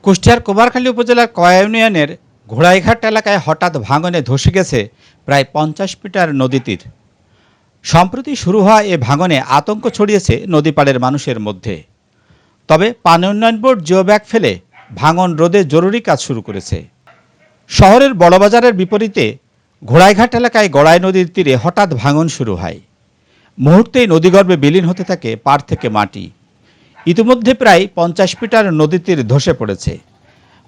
কুষ্টিয়ার কুমারখালী উপজেলার কয়া ইউনিয়নের ঘোড়াইঘাট এলাকায় হঠাৎ ভাঙনে ধসে গেছে প্রায় 50 মিটার নদী তীর। সম্প্রতি শুরু হওয়া এ ভাঙনে আতঙ্ক ছড়িয়েছে নদীপাড়ের মানুষের মধ্যে। তবে পানি উন্নয়ন বোর্ড জিওব্যাগ ফেলে ভাঙন রোধে জরুরি কাজ শুরু করেছে। শহরের বড়বাজারের বিপরীতে ঘোড়াইঘাট এলাকায় গড়াই নদীর তীরে হঠাৎ ভাঙন শুরু হয়। মুহূর্তেই নদীগর্ভে বিলীন হতে থাকে পাড় থেকে মাটি। ইতিমধ্যে প্রায় 50 মিটার নদী তীর ধসে পড়েছে।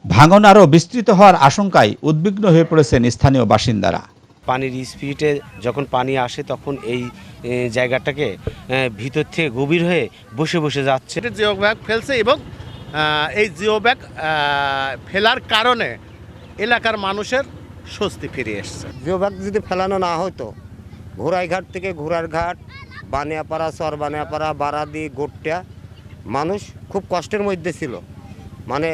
ভাঙন আরও বিস্তৃত হওয়ার আশঙ্কায় উদ্বিগ্ন হয়ে পড়েছেন স্থানীয় বাসিন্দারা। পানির স্পিডে যখন পানি আসে তখন এই জায়গাটাকে ভিতর থেকে গভীর হয়ে বসে বসে যাচ্ছে। জিও ব্যাগ ফেলছে এবং এই জিও ব্যাগ ফেলার কারণে এলাকার মানুষের স্বস্তি ফিরে এসছে। জিও ব্যাগ যদি ফেলানো না হতো, ঘোড়াইঘাট থেকে ঘোড়ারঘাট, বানিয়াপাড়া, চর বানিয়াপাড়া, বারাদি, গোট্টা মানুষ খুব কষ্টের মধ্যে ছিল, মানে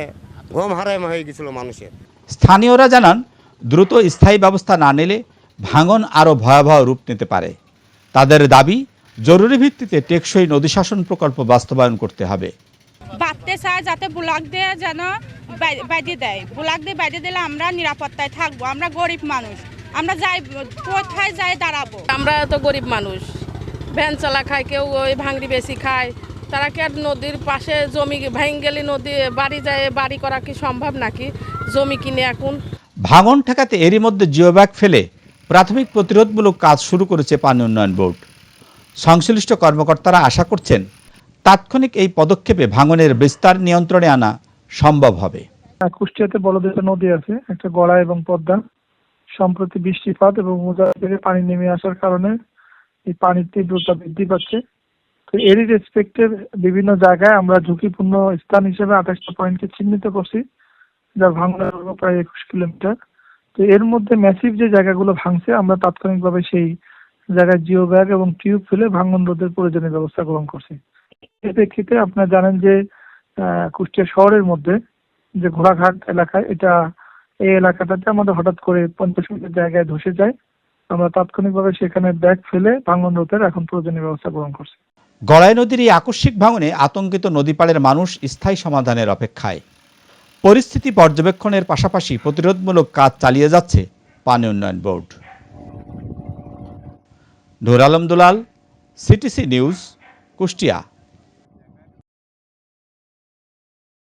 ঘুম হারাম হয়ে গেছিল মানুষের। স্থানীয়রা জানান, দ্রুত স্থায়ী ব্যবস্থা না নিলে ভাঙন আরও ভয়াবহ রূপ নিতে পারে। তাদের দাবি, জরুরি ভিত্তিতে টেকসই নদী শাসন প্রকল্প বাস্তবায়ন করতে হবে। বাঁধতে চায় যাতে ব্লক দিয়ে যেন বাইরে দেয়, ব্লক দিয়ে বাইরে দিলে আমরা নিরাপত্তায় থাকবো। আমরা গরিব মানুষ, আমরা যাই কোথায় যাই দাঁড়াবো। আমরা তো গরিব মানুষ, ভ্যান চালা খায়, কেউ ওই ভাঙড়ি বেশি খায়। তারা কি আর নদীর পাশে জমি ভেঙে গেলে নদী বাড়ি যায়, বাড়ি করা কি সম্ভব নাকি? জমি কিনে এখন ভাঙন ঠেকাতে এরই মধ্যে জিওব্যাগ ফেলে প্রাথমিক প্রতিরোধমূলক কাজ শুরু করেছে পানি উন্নয়ন বোর্ড। সংশ্লিষ্ট কর্মকর্তারা আশা করছেন তাৎক্ষণিক এই পদক্ষেপে ভাঙনের বিস্তার নিয়ন্ত্রণে আনা সম্ভব হবে। কুষ্টিয়াতে বড় দুটো নদী আছে, একটা গড়া এবং পদ্মা। সম্প্রতি বৃষ্টিপাত এবং মোজা থেকে পানি নেমে আসার কারণে এই পানির তীব্রতা বৃদ্ধি পাচ্ছে। তো এরই রেসপেক্টে বিভিন্ন জায়গায় আমরা ঝুঁকিপূর্ণ স্থান হিসেবে 28টা পয়েন্টকে চিহ্নিত করছি, যার ভাঙনের দৈর্ঘ্য প্রায় 21 কিলোমিটার। তো এর মধ্যে ম্যাসিভ যে জায়গাগুলো ভাঙছে, আমরা তাৎক্ষণিকভাবে সেই জায়গায় জিও ব্যাগ এবং টিউব ফেলে ভাঙন রোধের প্রয়োজনীয় ব্যবস্থা গ্রহণ করছি। এর প্রেক্ষিতে আপনারা জানেন যে কুষ্টিয়া শহরের মধ্যে যে ঘোড়াঘাট এলাকায়, এই এলাকাটাতে আমাদের হঠাৎ করে 50 মিটার জায়গায় ধসে যায়। আমরা তাৎক্ষণিকভাবে সেখানে ব্যাগ ফেলে ভাঙন রোধের এখন প্রয়োজনীয় ব্যবস্থা গ্রহণ করছি। গড়াই নদীর এই আকস্মিক ভাঙনে আতঙ্কিত নদীপাড়ের মানুষ স্থায়ী সমাধানের অপেক্ষায়। পরিস্থিতি পর্যবেক্ষণের পাশাপাশি প্রতিরোধমূলক কাজ চালিয়ে যাচ্ছে পানি উন্নয়ন বোর্ড। নূর আলম দুলাল, সিটিসি নিউজ, কুষ্টিয়া।